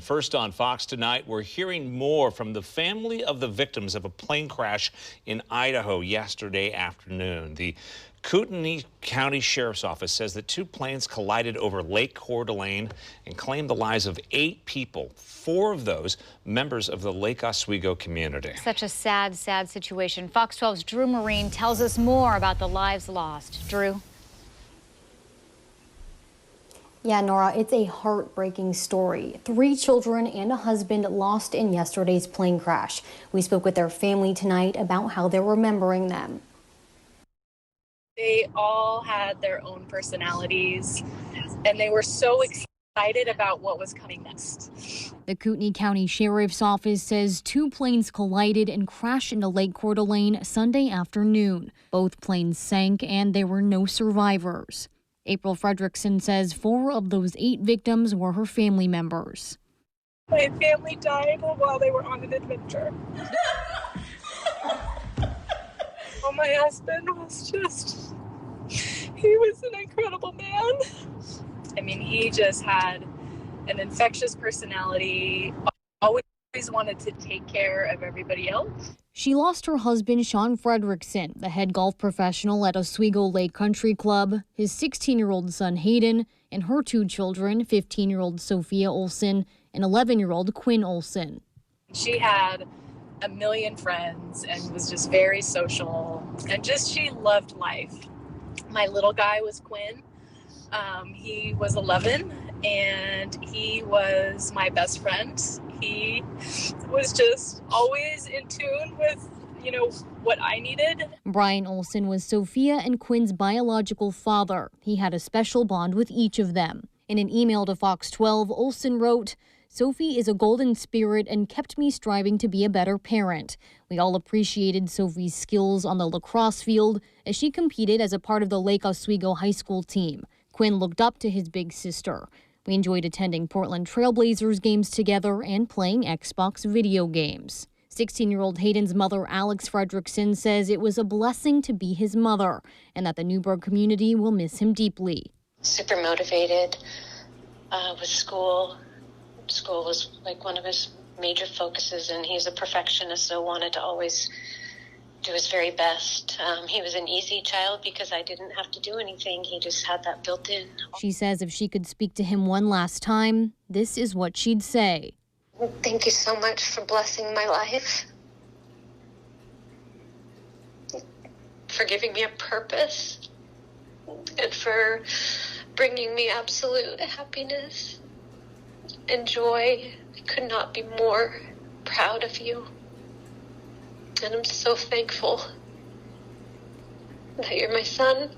First on Fox tonight, we're hearing more from the family of the victims of a plane crash in Idaho yesterday afternoon. The Kootenai County Sheriff's Office says that two planes collided over Lake Oswego and claimed the lives of 8 people, 4 of those members of the Lake Oswego community. Such a sad, sad situation. Fox 12's Drew Marine tells us more about the lives lost. Drew? Yeah, Nora, it's a heartbreaking story. 3 children and a husband lost in yesterday's plane crash. We spoke with their family tonight about how they're remembering them. They all had their own personalities, and they were so excited about what was coming next. The Kootenai County Sheriff's Office says 2 planes collided and crashed into Lake Coeur d'Alene Sunday afternoon. Both planes sank and there were no survivors. April Fredrickson says 4 of those 8 victims were her family members. My family died while they were on an adventure. Oh, my husband was he was an incredible man. I mean, he just had an infectious personality, always wanted to take care of everybody else. She lost her husband, Sean Fredrickson, the head golf professional at Oswego Lake Country Club, his 16-year-old son, Hayden, and her 2 children, 15-year-old Sophia Olson and 11-year-old Quinn Olson. She had a million friends and was just very social, and she loved life. My little guy was Quinn. He was 11, and he was my best friend. He was just always in tune with, what I needed. Brian Olson was Sophia and Quinn's biological father. He had a special bond with each of them. In an email to Fox 12, Olson wrote, "Sophie is a golden spirit and kept me striving to be a better parent. We all appreciated Sophie's skills on the lacrosse field as she competed as a part of the Lake Oswego high school team. Quinn looked up to his big sister. We enjoyed attending Portland Trailblazers games together and playing Xbox video games." 16-year-old Hayden's mother, Alex Fredrickson, says it was a blessing to be his mother and that the Newburgh community will miss him deeply. Super motivated with school. School was like one of his major focuses, and he's a perfectionist, so wanted to always do his very best. He was an easy child because I didn't have to do anything. He just had that built in. She says if she could speak to him one last time, this is what she'd say. Thank you so much for blessing my life, for giving me a purpose, and for bringing me absolute happiness and joy. I could not be more proud of you. And I'm so thankful that you're my son.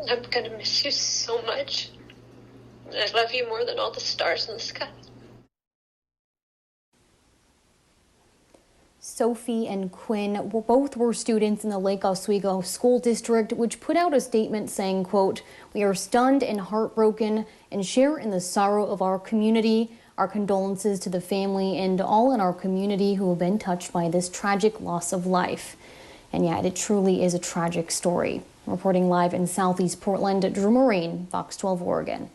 I'm going to miss you so much. And I love you more than all the stars in the sky. Sophie and Quinn both were students in the Lake Oswego School District, which put out a statement saying, quote, "We are stunned and heartbroken and share in the sorrow of our community. Our condolences to the family and all in our community who have been touched by this tragic loss of life." And yet, it truly is a tragic story. Reporting live in Southeast Portland, Drew Marine, Fox 12 Oregon.